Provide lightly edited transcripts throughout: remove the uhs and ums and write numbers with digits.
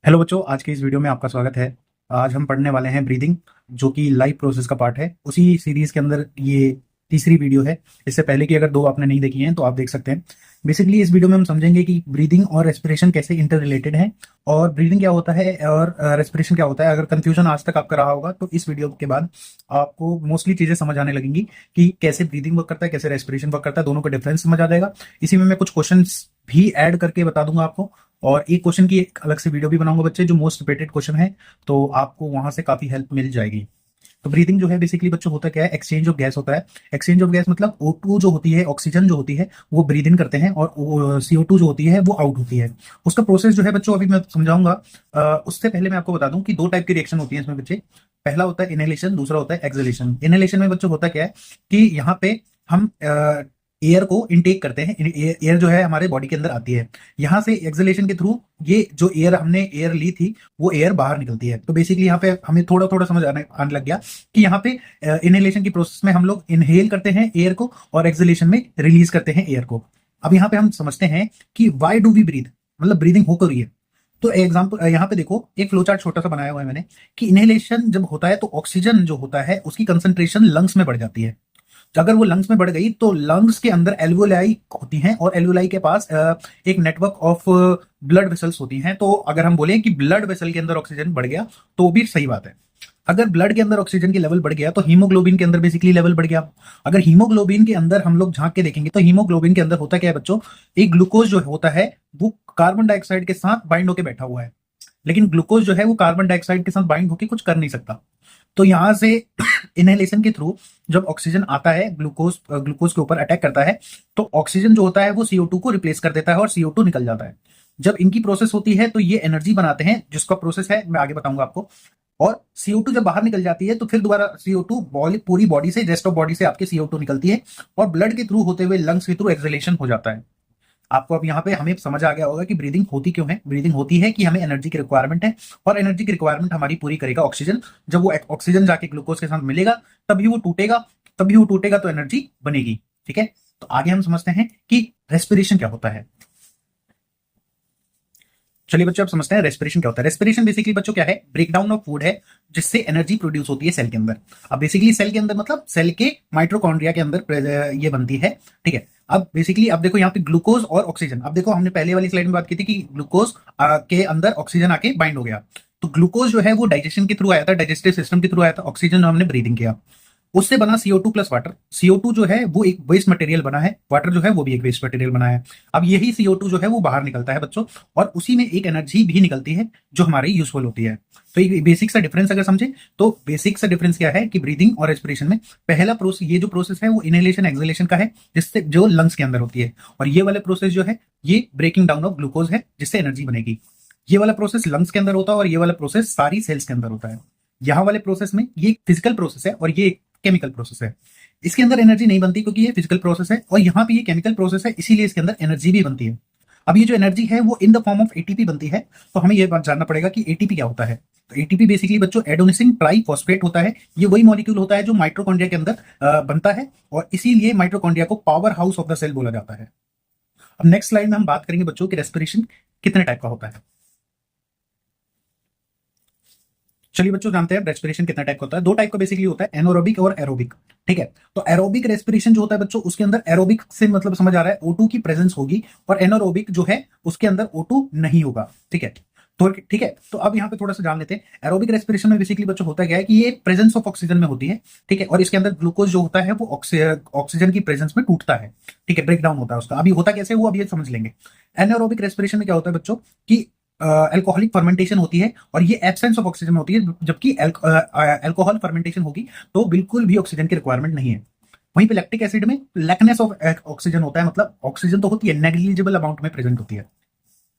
Hello बच्चों, आज के इस वीडियो में आपका स्वागत है। आज हम पढ़ने वाले हैं ब्रीदिंग, जो कि लाइफ प्रोसेस का पार्ट है। उसी सीरीज के अंदर ये तीसरी वीडियो है। इससे पहले की अगर दो आपने नहीं देखी हैं तो आप देख सकते हैं। बेसिकली इस वीडियो में हम समझेंगे कि ब्रीदिंग और रेस्पिरेशन कैसे इंटर रिलेटेड है, और ब्रीदिंग क्या होता है और रेस्पिरेशन क्या होता है। अगर कंफ्यूजन आज तक आपका रहा होगा तो इस वीडियो के बाद आपको मोस्टली चीजें समझ आने लगेंगी कि कैसे ब्रीदिंग वर्क करता है, कैसे रेस्पिरेशन वर्क करता है, दोनों का डिफरेंस समझ आ जाएगा। इसी में मैं कुछ क्वेश्चंस भी ऐड करके बता दूंगा आपको, और एक क्वेश्चन की एक अलग से वीडियो भी बनाऊंगा बच्चे, जो मोस्ट रिपीटेड क्वेश्चन है, तो आपको वहां से काफी हेल्प मिल जाएगी। तो ब्रीदिंग जो है बेसिकली बच्चों होता क्या है, एक्सचेंज ऑफ गैस होता है। एक्सचेंज ऑफ गैस मतलब O2 जो होती है, ऑक्सीजन जो होती है, वो ब्रीद इन करते हैं, और CO2 जो होती है वो आउट होती है। उसका प्रोसेस जो है बच्चों अभी मैं समझाऊंगा। उससे पहले मैं आपको बता दूं कि दो टाइप की रिएक्शन होती है इसमें बच्चे। पहला होता है इनहेलेशन, दूसरा होता है एक्सहेलेशन। इनहेलेशन में बच्चों होता क्या है कि यहाँ पे हम एयर को इनटेक करते हैं। एयर जो है हमारे बॉडी के अंदर आती है। यहाँ से एक्सहेलेशन के थ्रू ये जो एयर हमने एयर ली थी वो एयर बाहर निकलती है। तो बेसिकली यहाँ पे हमें थोड़ा थोड़ा समझ आने लग गया कि यहाँ पे इनहेलेशन की प्रोसेस में हम लोग इनहेल करते हैं एयर को, और एक्सहेलेशन में रिलीज करते हैं एयर को। अब यहाँ पे हम समझते हैं कि वाई डू वी ब्रीथ, मतलब ब्रीदिंग हो रही है। तो एग्जाम्पल यहाँ पे देखो, एक फ्लो चार्ट छोटा सा बनाया हुआ है मैंने, कि इनहेलेशन जब होता है तो ऑक्सीजन जो होता है उसकी कंसंट्रेशन लंग्स में बढ़ जाती है। तो अगर वो लंग्स में बढ़ गई तो लंग्स के अंदर एल्वोलाई होती हैं, और एल्वोलाई के पास एक नेटवर्क ऑफ ब्लड वेसल्स होती हैं। तो अगर हम बोलें कि ब्लड वेसल के अंदर ऑक्सीजन बढ़ गया तो भी सही बात है। अगर ब्लड के अंदर ऑक्सीजन की लेवल बढ़ गया तो हीमोग्लोबिन के अंदर बेसिकली लेवल बढ़ गया। अगर हीमोग्लोबिन के अंदर हम लोग झांक के देखेंगे तो हीमोग्लोबिन के अंदर होता क्या है बच्चों, एक ग्लूकोज जो होता है वो कार्बन डाइऑक्साइड के साथ बाइंड होकर बैठा हुआ है। लेकिन ग्लूकोज जो है वो कार्बन डाइऑक्साइड के साथ बाइंड होकर कुछ कर नहीं सकता। तो यहां से इनहेलेशन के थ्रू जब ऑक्सीजन आता है, ग्लूकोज ग्लूकोज के ऊपर अटैक करता है, तो ऑक्सीजन जो होता है वो CO2 को रिप्लेस कर देता है और CO2 निकल जाता है। जब इनकी प्रोसेस होती है तो ये एनर्जी बनाते हैं, जिसका प्रोसेस है मैं आगे बताऊंगा आपको। और CO2 जब बाहर निकल जाती है तो फिर दोबारा CO2 पूरी बॉडी से, रेस्ट ऑफ बॉडी से आपके CO2 निकलती है, और ब्लड के थ्रू होते हुए लंग्स के थ्रू एक्सहेलेशन हो जाता है। आपको अब यहाँ पे हमें समझ आ गया होगा कि ब्रीदिंग होती क्यों है। ब्रीदिंग होती है कि हमें एनर्जी की रिक्वायरमेंट है, और एनर्जी की रिक्वायरमेंट हमारी पूरी करेगा ऑक्सीजन। जब वो ऑक्सीजन जाके ग्लूकोज के साथ मिलेगा तभी वो टूटेगा, तभी वो टूटेगा तो एनर्जी बनेगी। ठीक है, तो आगे हम समझते हैं कि रेस्पिरेशन क्या होता है। चलिए बच्चों, आप समझते हैं रेस्पिरेशन क्या होता है। रेस्पिरेशन बेसिकली बच्चों क्या है, ब्रेकडाउन ऑफ फूड है, जिससे एनर्जी प्रोड्यूस होती है सेल के अंदर। अब बेसिकली सेल के अंदर मतलब सेल के माइटोकॉन्ड्रिया के अंदर ये बनती है। ठीक है, अब बेसिकली अब देखो यहाँ पे ग्लूकोज और ऑक्सीजन। अब देखो हमने पहले वाली स्लाइड में बात की थी कि ग्लूकोज के अंदर ऑक्सीजन आके बाइंड हो गया। तो ग्लूकोज जो है वो डाइजेशन के थ्रू आया था, डाइजेस्टिव सिस्टम के थ्रू आया था। ऑक्सीजन हमने ब्रीदिंग किया, उससे बना CO2 प्लस वाटर। CO2 जो है वो एक वेस्ट मटेरियल बना है, वाटर जो है वो भी एक वेस्ट मटेरियल बना है। अब यही CO2 जो है वो बाहर निकलता है बच्चों, और उसी में एक एनर्जी भी निकलती है जो हमारी यूजफुल होती है। तो ये बेसिक सा डिफरेंस अगर समझे तो बेसिक सा डिफरेंस क्या है कि ब्रीदिंग और रेस्पिरेशन में पहला प्रोसेस, ये जो प्रोसेस है वो इनहेलेशन एक्सहेलेशन का है, जिससे जो लंग्स के अंदर होती है। और ये वाला प्रोसेस जो है ये ब्रेकिंग डाउन ऑफ ग्लूकोज है, जिससे एनर्जी बनेगी। ये वाला प्रोसेस लंग्स के अंदर होता है, और ये वाला प्रोसेस सारी सेल्स के अंदर होता है। यहाँ वाले प्रोसेस में ये फिजिकल प्रोसेस है और ये केमिकल प्रोसेस है। इसके अंदर एनर्जी नहीं बनती क्योंकि ये फिजिकल प्रोसेस है, और यहाँ पे ये केमिकल प्रोसेस है, इसीलिए इसके अंदर एनर्जी भी बनती है। अब ये जो एनर्जी है वो in the form of ATP बनती है। तो हमें ये बात जानना पड़ेगा कि ATP क्या होता है। तो ATP बेसिकली बच्चों एडोनिसिन ट्राइफॉस्फेट होता है। ये वही मॉलिक्यूल होता है जो माइटोकॉन्ड्रिया के अंदर बनता है, और इसीलिए माइटोकॉन्ड्रिया को power house of the cell बोला जाता है। अब नेक्स्ट स्लाइड में हम बात करेंगे बच्चों कि रेस्पिरेशन कितने टाइप का होता है। चलिए बच्चों, जानते हैं रेस्पिरेशन कितना टाइप का होता है। दो टाइप का बेसिकली होता है, एनोरोबिक और एरोबिक। ठीक है, तो एरोबिक रेस्पिरेशन जो होता है बच्चों, उसके अंदर एरोबिक से मतलब समझ आ रहा है O2 की प्रेजेंस होगी, और एनोरोबिक जो है उसके अंदर O2 नहीं होगा। ठीक है, तो ठीक है, तो अब यहाँ पे थोड़ा सा जान लेते हैं। एरोबिक रेस्पिरेशन में बेसिकली बच्चों होता क्या है कि ये प्रेजेंस ऑफ ऑक्सीजन में होती है। ठीक है, और इसके अंदर ग्लूकोज जो होता है वो ऑक्सीजन की प्रेजेंस में टूटता है। ठीक है, ब्रेकडाउन होता है उसका। अभी होता कैसे वो अभी समझ लेंगे। एनारोबिक रेस्पिरेशन में क्या होता है बच्चों कि अल्कोहलिक फर्मेंटेशन होती है, और ये एब्सेंस ऑफ ऑक्सीजन में होती है। जबकि अल्कोहल फर्मेंटेशन होगी तो बिल्कुल भी ऑक्सीजन की रिक्वायरमेंट नहीं है। वहीं पे लैक्टिक एसिड में लैकनेस ऑफ ऑक्सीजन होता है, मतलब ऑक्सीजन तो होती है, नेग्लिजिबल अमाउंट में प्रेजेंट होती है।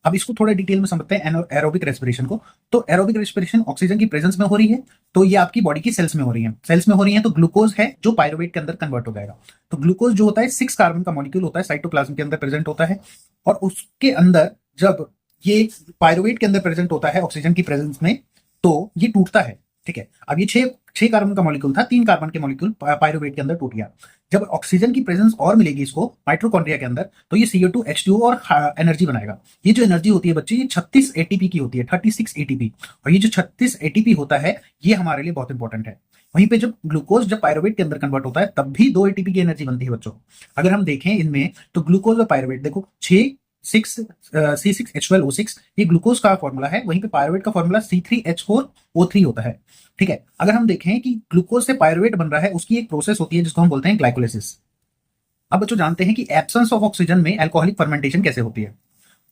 अब इसको थोड़ा डिटेल में समझते हैं एरोबिक रेस्पिरेशन को। तो एरोबिक रेस्पिरेशन ऑक्सीजन की प्रेजेंस में हो रही है, तो ये आपकी बॉडी की सेल्स में हो रही है। सेल्स में हो रही है तो ग्लूकोज है जो पायरुवेट के अंदर कन्वर्ट हो जाएगा। तो ग्लूकोज जो होता है 6 कार्बन का मॉलिक्यूल होता है, साइटोप्लाज्म के अंदर प्रेजेंट होता है, और उसके अंदर जब ये पायरुवेट के अंदर प्रेजेंट होता है ऑक्सीजन की प्रेजेंस में, तो ये टूटता है। ठीक है, अब ये 6 कार्बन का मॉलिक्यूल था, 3 कार्बन के मॉलिक्यूल पायरुवेट के अंदर टूट गया। जब ऑक्सीजन की प्रेजेंस और मिलेगी इसको माइटोकॉन्ड्रिया के अंदर, तो ये CO2 H2O और एनर्जी बनाएगा। ये जो एनर्जी होती है बच्चे, ये 36 ATP की होती है, 36 ATP। और ये जो 36 ATP होता है, ये हमारे लिए बहुत इंपॉर्टेंट है। वहीं पे जब ग्लूकोज जब पायरुवेट के अंदर कन्वर्ट होता है, तब भी 2 ATP की एनर्जी बनती है बच्चों। अगर हम देखें इनमें, तो ग्लूकोज और पायरुवेट देखो, 6 C6H12O6 ये ग्लूकोज का फॉर्मूला है, वहीं पे पायरुवेट का फॉर्मूला C3H4O3 होता है। ठीक है, अगर हम देखें कि ग्लूकोज से पायरुवेट बन रहा है, उसकी एक प्रोसेस होती है जिसको हम बोलते हैं ग्लाइकोलिसिस। अब बच्चों जानते हैं कि एब्सेंस ऑफ ऑक्सीजन में अल्कोहलिक फर्मेंटेशन कैसे होती है।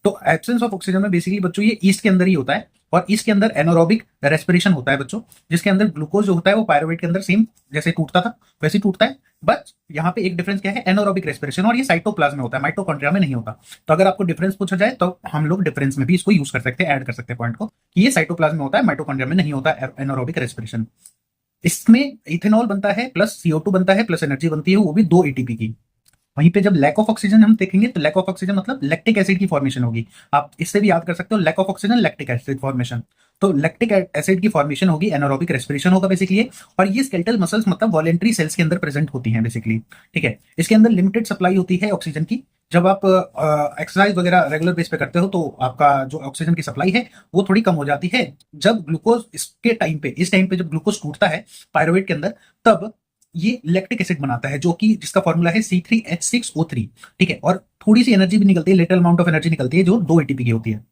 तो एब्सेंस ऑफ ऑक्सीजन में बेसिकली बच्चों ये ईस्ट के अंदर ही होता है, और ईस्ट के अंदर एनारोबिक रेस्पिरेशन होता है बच्चों, जिसके अंदर ग्लूकोज जो होता है वो पायरुवेट के अंदर सेम जैसे टूटता था वैसे टूटता है। बट यहाँ पे एक डिफरेंस क्या है, एनारोबिक रेस्पिरेशन, और ये साइटोप्लाज्म में होता है, माइटोकॉन्ड्रिया में नहीं होता। तो अगर आपको डिफरेंस पूछा जाए तो हम लोग डिफरेंस में भी इसको यूज कर सकते हैं, ऐड कर सकते हैं पॉइंट को, कि ये साइटोप्लाज्म में होता है, माइटोकॉन्ड्रिया में नहीं होता एनारोबिक रेस्पिरेशन। इसमें इथेनॉल बनता है प्लस CO2 बनता है प्लस एनर्जी बनती है, वो भी 2 ATP की। वहीं पे जब लैक ऑफ ऑक्सीजन हम देखेंगे, तो लैक ऑफ ऑक्सीजन मतलब लैक्टिक एसिड की फॉर्मेशन होगी। आप इससे भी याद कर सकते हो, lack of oxygen lactic acid formation. तो लैक्टिक एसिड की फॉर्मेशन होगी, एनारोबिक रेस्पिरेशन होगा बेसिकली। और ये स्केलेटल मसल्स मतलब वॉलेंट्री सेल्स के अंदर प्रेजेंट होती हैं बेसिकली। ठीक है, इसके अंदर लिमिटेड सप्लाई होती है ऑक्सीजन की। जब आप एक्सरसाइज वगैरह रेगुलर बेस पे करते हो, तो आपका जो ऑक्सीजन की सप्लाई है वो थोड़ी कम हो जाती है। जब ग्लूकोज इसके टाइम पे, इस टाइम पे जब ग्लूकोज टूटता है पायरुवेट के अंदर, तब ये लैक्टिक एसिड बनाता है, जो कि जिसका फॉर्मूला है C3H6O3। ठीक है, और थोड़ी सी एनर्जी भी निकलती है, लिटिल अमाउंट ऑफ एनर्जी निकलती है, जो 2 ATP की होती है।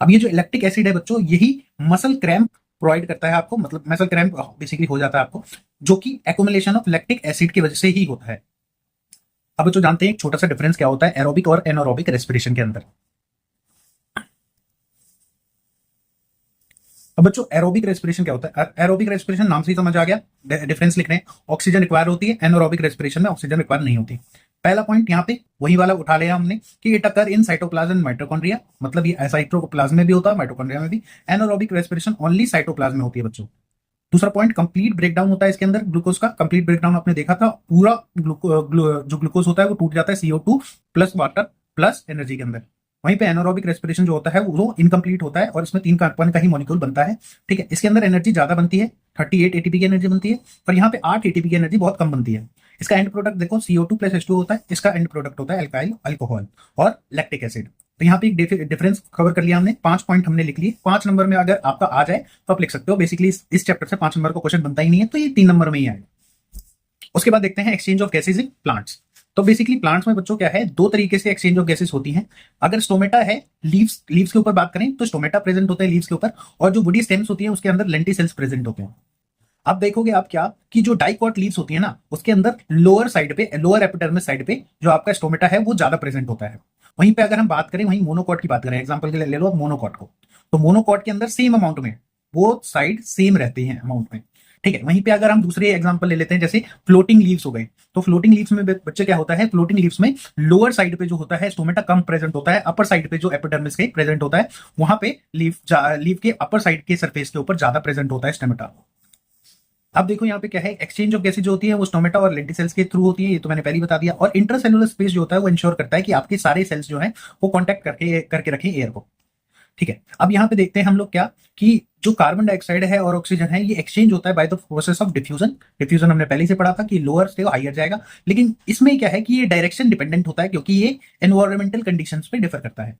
अब ये जो लैक्टिक एसिड है बच्चों, यही मसल क्रैम्प प्रोवाइड करता है आपको, मतलब मसल क्रैम्प बेसिकली हो जाता है आपको, जो कि एक्युमुलेशन ऑफ लैक्टिक एसिड की वजह से ही होता है। अब बच्चों जानते हैं एक छोटा सा डिफरेंस क्या होता है एरोबिक और एनारोबिक रेस्पिरेशन के अंदर। अब बच्चों एरोबिक रेस्पिरेशन क्या होता है, एरोबिक रेस्पिरेशन नाम से ही समझ आ गया, डिफरेंस लिख रहे हैं, ऑक्सीजन रिक्वायर होती है, एनारोबिक रेस्पिरेशन में ऑक्सीजन रिक्वायर नहीं होती। पहला पॉइंट यहाँ पे वही वाला उठा लिया हमने कि it occur in cytoplasm mitochondria, मतलब ये साइटोप्लाज्म में भी होता है, माइटोकॉन्ड्रिया में भी। एनारोबिक रेस्पिरेशन ओनली साइटोप्लाज्म में होती है बच्चों। दूसरा पॉइंट, कंप्लीट ब्रेकडाउन होता है इसके अंदर ग्लूकोज का, कंप्लीट ब्रेकडाउन आपने देखा था, पूरा जो ग्लूकोज होता है वो टूट जाता है CO2 plus water plus energy के अंदर। वहीं पे एनारोबिक रेस्पिरेशन जो होता है वो इनकम्प्लीट होता है, और इसमें 3 कार्बन का ही मॉलिक्यूल बनता है। ठीक है, इसके अंदर एनर्जी ज्यादा बनती है, 38 ATP की एनर्जी बनती है, और यहाँ पे 8 ATP की एनर्जी बहुत कम बनती है। इसका एंड प्रोडक्ट देखो CO2 प्लस H2 होता है, इसका एंड प्रोडक्ट होता है एल्काइल अल्कोहल और लैक्टिक एसिड। तो यहाँ पे एक डिफरेंस कवर कर लिया हमने, 5 पॉइंट हमने लिख लिए। 5 नंबर में अगर आपका आ जाए तो आप लिख सकते हो, बेसिकली इस चैप्टर से 5 नंबर का क्वेश्चन बनता ही नहीं है, तो ये 3 नंबर में ही आएगा। उसके बाद देखते हैं exchange of gases in plants. तो बेसिकली प्लांट्स में बच्चों क्या है, 2 तरीके से एक्सचेंज ऑफ गैसेस होती हैं। अगर स्टोमेटा है, लीव्स के ऊपर बात करें तो स्टोमेटा प्रेजेंट होता है लीव्स के ऊपर, और जो वुडी स्टेम्स होती है उसके अंदर लेंटिसेल्स प्रेजेंट होते हैं। अब देखोगे आप क्या, कि जो डाइकॉट लीव्स होती है ना, उसके अंदर लोअर साइड पे, लोअर एपिडर्मिस साइड पे जो आपका स्टोमेटा है वो ज्यादा प्रेजेंट होता है। वहीं पे अगर हम बात करें, वहीं मोनोकॉट की बात करें, एग्जांपल के लिए ले लो आप मोनोकॉट को, तो मोनोकॉट के अंदर सेम अमाउंट में वो साइड सेम रहते हैं अमाउंट में। ठीक है, वहीं पे अगर हम दूसरे एग्जांपल ले लेते हैं, जैसे फ्लोटिंग लीव्स हो गए, तो फ्लोटिंग लीव्स में बच्चे क्या होता है, फ्लोटिंग लीव्स में लोअर साइड पे जो होता है स्टोमेटा कम प्रेजेंट होता है, अपर साइड पे जो एपिडर्मिस के प्रेजेंट होता है, वहां पे लीव के अपर साइड के सरफेस के ऊपर ज्यादा प्रेजेंट होता है स्टोमेटा। अब देखो यहाँ पे क्या है, एक्सचेंज ऑफ गैसेज जो होती है वो स्टोमेटा और लेंटिसेल्स के थ्रू होती है, ये तो मैंने पहले ही बता दिया। और इंटरसेलुलर स्पेस जो होता है वो इंश्योर करता है कि आपके सारे सेल्स जो है वो कॉन्टैक्ट करके रखें एयर को। ठीक है, अब यहाँ पे देखते हैं हम लोग क्या, कि जो कार्बन डाइऑक्साइड है और ऑक्सीजन है ये एक्सचेंज होता है by the process of diffusion. Diffusion हमने पहले से पढ़ा था कि लोअर से हायर जाएगा, लेकिन इसमें क्या है कि ये डायरेक्शन डिपेंडेंट होता है, क्योंकि ये एनवायरमेंटल कंडीशंस पे डिफर करता है।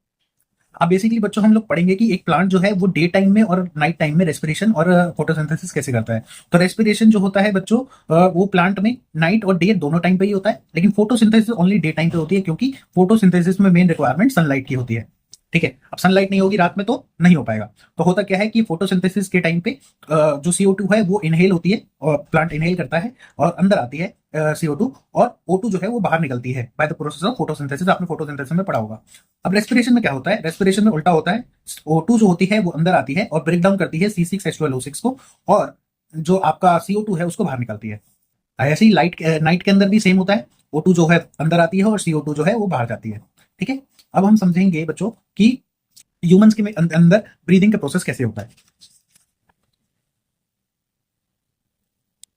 अब बेसिकली बच्चों हम लोग पढ़ेंगे कि एक प्लांट जो है वो डे टाइम में और नाइट टाइम में रेस्पिरेशन और फोटोसिंथेसिस कैसे करता है। तो रेस्पिरेशन जो होता है बच्चों, वो प्लांट में नाइट और डे दोनों टाइम पे ही होता है, लेकिन फोटोसिंथेसिस ओनली डे टाइम पे होती है, क्योंकि फोटोसिंथेसिस में मेन रिक्वायरमेंट सनलाइट की होती है। ठीक है, अब सनलाइट नहीं होगी रात में तो नहीं हो पाएगा। तो होता क्या है कि फोटोसिंथेसिस के टाइम पे जो CO2 है वो इनहेल होती है, और प्लांट इनहेल करता है और अंदर आती है CO2, और O2 जो है वो बाहर निकलती है by the process of photosynthesis. आपने फोटोसिंथेसिस में पढ़ा होगा। अब रेस्पिरेशन में क्या होता है, रेस्पिरेशन में उल्टा होता है, O2 जो होती है वो अंदर आती है और ब्रेक डाउन करती है C6H12O6 को, और जो आपका CO2 है उसको बाहर निकालती है। ऐसे ही नाइट के अंदर भी सेम होता है, O2 जो है अंदर आती है और CO2 जो है वो बाहर जाती है। ठीक है, अब हम समझेंगे बच्चों कि ह्यूमंस के अंदर ब्रीदिंग का प्रोसेस कैसे होता है।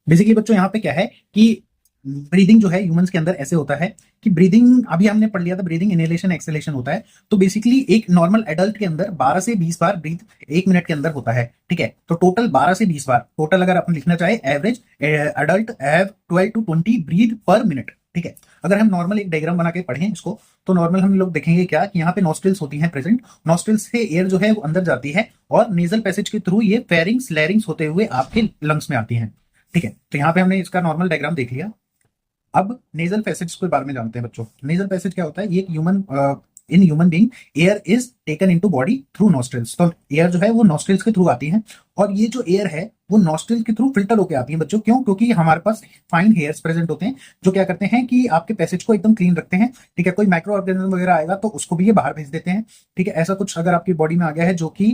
बेसिकली बच्चों यहाँ पे क्या है कि ब्रीदिंग जो है ह्यूमंस के अंदर ऐसे होता है कि ब्रीदिंग अभी हमने पढ़ लिया था, ब्रीदिंग इनहेलेशन एक्सहेलेशन होता है। तो बेसिकली एक नॉर्मल एडल्ट के अंदर 12 से 20 बार ब्रीथ 1 मिनट के अंदर होता है, ठीक है। तो टोटल 12 से 20 बार टोटल अगर अपन लिखना चाहे, average adult have 12 to 20 breath per minute, ठीक है। अगर हम नॉर्मल एक डायग्राम बना के पढ़ें इसको, तो नॉर्मल हम लोग देखेंगे क्या कि यहाँ पे नॉस्ट्रिल्स होती हैं प्रेजेंट, नॉस्ट्रिल्स से एयर जो है वो अंदर जाती है और नेजल पैसेज के थ्रू ये फेरिंग्स लैरिंग्स होते हुए आपके लंग्स में आती हैं, ठीक है। तो यहाँ पे हमने इसका नॉर्मल डायग्राम देख लिया। अब नेजल पैसेज के बारे में जानते हैं बच्चों। नेजल पैसेज क्या होता है? ये human in human being air is taken into body through nostrils. तो एयर जो है वो नॉस्ट्रिल्स के थ्रू आती है, और ये जो एयर है वो नॉस्ट्रिल के थ्रू फिल्टर होकर आती है बच्चों। क्यों? क्योंकि हमारे पास फाइन हेयर्स प्रेजेंट होते हैं जो क्या करते हैं कि आपके पैसेज को एकदम क्लीन रखते हैं, ठीक है। कोई माइक्रो ऑर्गेनिज्म वगैरह आएगा तो उसको भी ये बाहर भेज देते हैं, ठीक है। ऐसा कुछ अगर आपकी बॉडी में आ गया है जो कि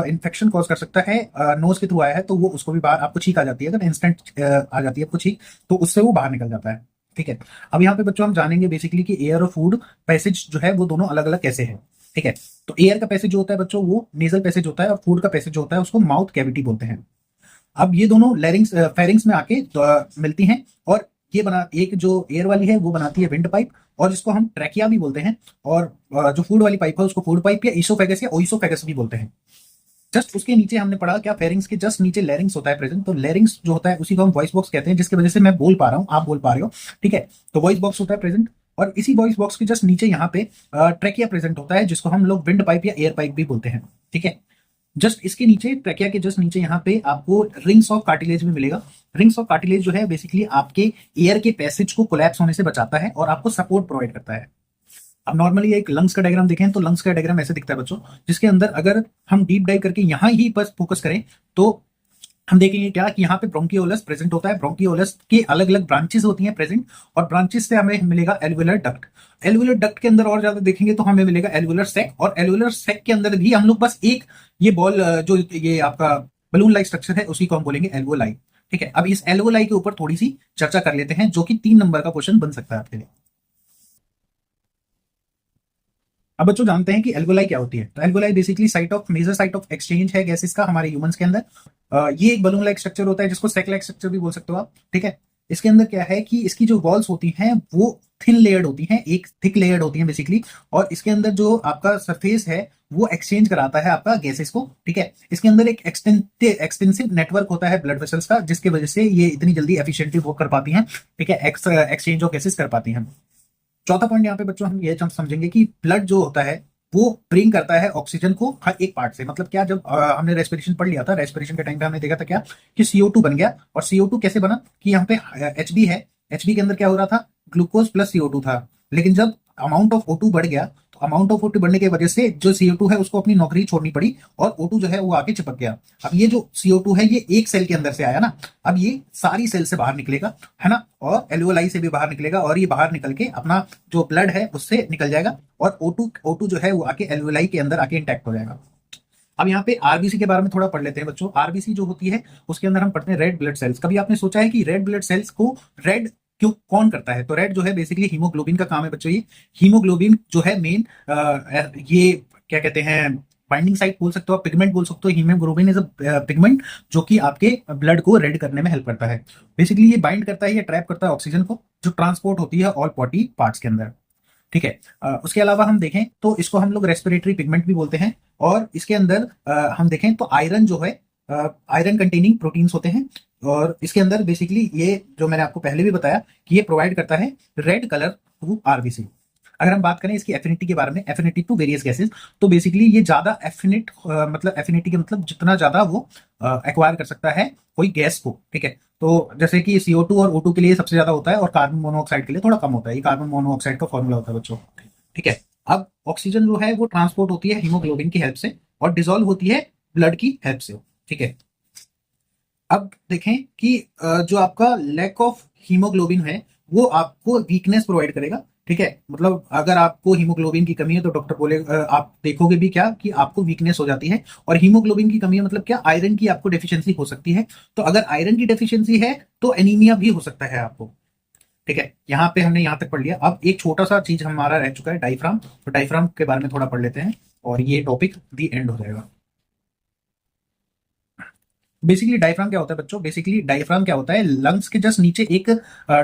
इन्फेक्शन कॉज कर सकता है, नोज के थ्रू आया है, तो वो उसको भी बाहर, आपको छींक आ जाती है, अगर इंस्टेंट आ जाती है आपको छींक, तो उससे वो बाहर निकल जाता है, ठीक है। अब यहाँ पे बच्चों हम जानेंगे बेसिकली कि एयर और फूड पैसेज जो है वो दोनों अलग अलग कैसे है, ठीक है। तो एयर का पैसेज जो होता है बच्चों वो नेजल पैसेज होता है, और फूड का पैसेज जो होता है उसको माउथ कैविटी बोलते हैं। अब ये दोनों लैरिंग्स फेरिंग्स में आके मिलती हैं, और ये बना, एक जो एयर वाली है वो बनाती है विंड पाइप, और जिसको हम ट्रैकिया भी बोलते हैं, और जो फूड वाली पाइप है उसको फूड पाइप या ईसोफेगस या ओइसोफेगस भी बोलते हैं। जस्ट उसके नीचे हमने पढ़ा क्या, फेरिंग्स के जस्ट नीचे लैरिंग्स होता है प्रेजेंट। तो लैरिंग्स जो होता है उसी को हम वॉइस बॉक्स कहते हैं, जिसकी वजह से मैं बोल पा रहा हूँ, आप बोल पा रहे हो, ठीक है। तो वॉइस बॉक्स होता है प्रेजेंट, और इसी वॉइस बॉक्स के जस्ट नीचे यहाँ पे ट्रैकिया प्रेजेंट होता है, जिसको हम लोग विंड पाइप या एयर पाइप भी बोलते हैं, ठीक है। जस्ट इसके नीचे, ट्रैकिया के जस्ट नीचे यहाँ पे आपको रिंग्स ऑफ कार्टिलेज भी मिलेगा। रिंग्स ऑफ कार्टिलेज जो है बेसिकली आपके एयर के पैसेज को कोलैप्स होने से बचाता है और आपको सपोर्ट प्रोवाइड करता है। अब नॉर्मली एक लंग्स का डायग्राम देखें तो लंग्स का डायग्राम ऐसे दिखता है बच्चों, जिसके अंदर अगर हम डीप डाइव करके यहाँ ही बस फोकस करें तो हम देखेंगे क्या कि यहाँ पे ब्रोंकियोलस प्रेजेंट होता है। ब्रोंकियोलस के अलग अलग ब्रांचेस होती हैं प्रेजेंट, और ब्रांचेस से हमें मिलेगा एल्वुलर डक्ट। एल्वुलर डक्ट के अंदर और ज्यादा देखेंगे तो हमें मिलेगा एल्वुलर सैक, और एल्वुलर सैक के अंदर भी हम लोग बस एक ये बॉल जो ये आपका बलून लाइक स्ट्रक्चर है उसी को हम बोलेंगे एल्वोलाई, ठीक है। अब इस एल्वोलाई के ऊपर थोड़ी सी चर्चा कर लेते हैं, जो कि 3 नंबर का क्वेश्चन बन सकता है आपके लिए। अब बच्चों जानते हैं कि एल्वोलाई क्या होती है। तो alveoli basically site of major site of exchange है गैसेस का हमारे ह्यूमंस के अंदर। ये एक बलून लाइक स्ट्रक्चर होता है, जिसको सेक लाइक स्ट्रक्चर भी बोल सकते हो आप, ठीक है। इसके अंदर क्या है कि इसकी जो वॉल्स होती हैं वो थिन लेयर्ड होती हैं, एक थिक लेयर्ड होती हैं बेसिकली, और इसके अंदर जो आपका सरफेस है वो एक्सचेंज कराता है आपका गैसेस को, ठीक है। इसके अंदर एक एक्सटेंसिव नेटवर्क होता है ब्लड वेसल्स का, जिसकी वजह से ये इतनी जल्दी एफिशिएंटली वर्क कर पाती हैं, ठीक है, एक्सचेंज ऑफ गैसेस कर पाती हैं। चौथा पॉइंट यहाँ पे बच्चों हम ये समझेंगे कि ब्लड जो होता है वो ब्रिंग करता है ऑक्सीजन को हर एक पार्ट से। मतलब क्या, जब हमने रेस्पिरेशन पढ़ लिया था, रेस्पिरेशन के टाइम पे हमने देखा था क्या कि CO2 बन गया, और CO2 कैसे बना कि यहाँ पे HB है, HB के अंदर क्या हो रहा था, ग्लूकोज प्लस CO2 था। लेकिन जब अमाउंट ऑफ O2 बढ़ गया तो अमाउंट ऑफ O2 बढ़ने की वजह से जो CO2 है उसको अपनी नौकरी छोड़नी पड़ी, और O2 जो है वो आके चिपक गया। अब ये जो CO2 है ये एक सेल के अंदर से आया ना, अब ये सारी सेल से बाहर निकलेगा, है ना, और एल्वोलाई से भी बाहर निकलेगा, और ये बाहर निकल के अपना जो ब्लड है उससे निकल जाएगा, और O2 जो है वो आके एल्वोलाई के अंदर आके इंटैक्ट हो जाएगा। अब यहाँ पे आरबीसी के बारे में थोड़ा पढ़ लेते हैं बच्चों। आरबीसी जो होती है उसके अंदर हम पढ़ते हैं रेड ब्लड सेल्स। कभी आपने सोचा है कि रेड ब्लड सेल्स को रेड क्यों कौन करता है? तो रेड जो है बेसिकली हीमोग्लोबिन का काम है बच्चों। ये हीमोग्लोबिन जो है मेन, ये क्या कहते हैं, बाइंडिंग साइट बोल सकते हो, पिगमेंट बोल सकते हो। हीमोग्लोबिन इज अ पिगमेंट जो कि आपके ब्लड को रेड करने में हेल्प करता है। बेसिकली ये बाइंड करता है या ट्रैप करता है ऑक्सीजन को, जो ट्रांसपोर्ट होती है ऑल बॉडी पार्ट्स के अंदर, ठीक है। उसके अलावा हम देखें तो इसको हम लोग रेस्पिरेटरी पिगमेंट भी बोलते हैं, और इसके अंदर हम देखें तो आयरन जो है, आयरन कंटेनिंग प्रोटीन्स होते हैं, और इसके अंदर बेसिकली ये जो मैंने आपको पहले भी बताया कि ये प्रोवाइड करता है रेड कलर टू आरबीसी। अगर हम बात करें इसकी एफिनिटी के बारे में, एफिनिटी टू वेरियस गैसेस, तो बेसिकली ये ज्यादा एफिनिट, मतलब एफिनिटी के मतलब जितना ज्यादा वो एक्वायर कर सकता है कोई गैस को, ठीक है। तो जैसे कि CO2 और O2 के लिए सबसे ज्यादा होता है, और कार्बन मोनोऑक्साइड के लिए थोड़ा कम होता है। ये कार्बन मोनोऑक्साइड का फॉर्मूला होता है बच्चों, ठीक है। अब ऑक्सीजन जो है वो ट्रांसपोर्ट होती है हीमोग्लोबिन की हेल्प से, और डिसॉल्व होती है ब्लड की हेल्प से, ठीक है। अब देखें कि जो आपका लैक ऑफ हीमोग्लोबिन है वो आपको वीकनेस प्रोवाइड करेगा, ठीक है। मतलब अगर आपको हीमोग्लोबिन की कमी है तो डॉक्टर बोले, आप देखोगे भी क्या कि आपको वीकनेस हो जाती है। और हीमोग्लोबिन की कमी है मतलब क्या, आयरन की आपको डेफिशिएंसी हो सकती है। तो अगर आयरन की डेफिशिएंसी है तो एनीमिया भी हो सकता है आपको, ठीक है। यहाँ पे हमने यहाँ तक पढ़ लिया। अब एक छोटा सा चीज हमारा रह चुका है, डायफ्राम। तो डायफ्राम के बारे में थोड़ा पढ़ लेते हैं, और ये टॉपिक दी एंड हो जाएगा। बेसिकली डायफ्राम क्या होता है बच्चों? बेसिकली डायफ्राम क्या होता है, लंग्स के जस्ट नीचे एक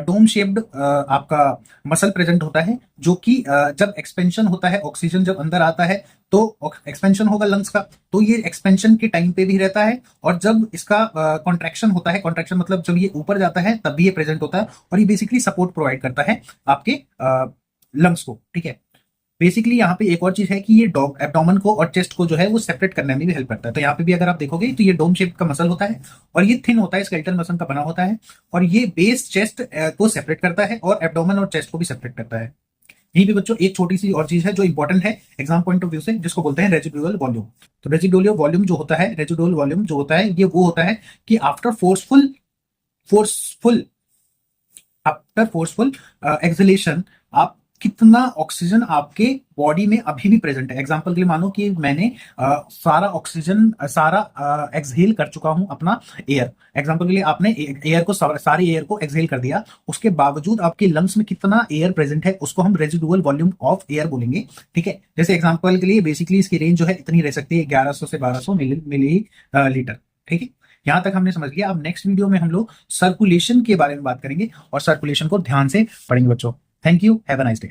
डोम शेप्ड आपका मसल प्रेजेंट होता है, जो कि जब एक्सपेंशन होता है, ऑक्सीजन जब अंदर आता है तो एक्सपेंशन होगा लंग्स का, तो ये एक्सपेंशन के टाइम पे भी रहता है, और जब इसका कॉन्ट्रैक्शन होता है, कॉन्ट्रैक्शन मतलब जब ये ऊपर जाता है तब भी ये प्रेजेंट होता है, और ये बेसिकली सपोर्ट प्रोवाइड करता है आपके लंग्स को, ठीक है। बेसिकली यहाँ पे एक और चीज है कि ये डॉग एब्डोमेन को और चेस्ट को जो है वो सेपरेट करने में भी हेल्प करता है। तो यहाँ पे भी अगर आप देखोगे तो ये डोम शेप का मसल होता है, और ये थिन होता है, स्केलेटल मसल का बना होता है, और ये बेस चेस्ट को सेपरेट करता है और एब्डोमेन और चेस्ट को भी सेपरेट करता है। यहीं पे बच्चों एक छोटी सी और चीज है जो इंपॉर्टेंट है एग्जाम पॉइंट ऑफ व्यू से, जिसको बोलते हैं रेजिडुअल वॉल्यूम। तो रेजिडुअल वॉल्यूम जो होता है, रेजिडुअल वॉल्यूम जो होता है, ये वो होता है कि फोर्सफुल आफ्टर फोर्सफुल एक्सलेशन आप कितना ऑक्सीजन आपके बॉडी में अभी भी प्रेजेंट है। एग्जांपल के लिए मानो कि मैंने सारा ऑक्सीजन सारा एक्सहेल कर चुका हूं अपना एयर। एग्जांपल के लिए आपने एयर को सारे एयर को एक्सहेल कर दिया, उसके बावजूद आपके लंग्स में कितना एयर प्रेजेंट है उसको हम रेजिडुअल वॉल्यूम ऑफ एयर बोलेंगे, ठीक है। जैसे एग्जांपल के लिए बेसिकली इसकी रेंज जो है इतनी रह सकती है 1100 से 1200 मिली लीटर, ठीक है। यहां तक हमने समझ लिया। अब नेक्स्ट वीडियो में हम लोग सर्कुलेशन के बारे में बात करेंगे और सर्कुलेशन को ध्यान से पढ़ेंगे बच्चों। Thank you, have a nice day.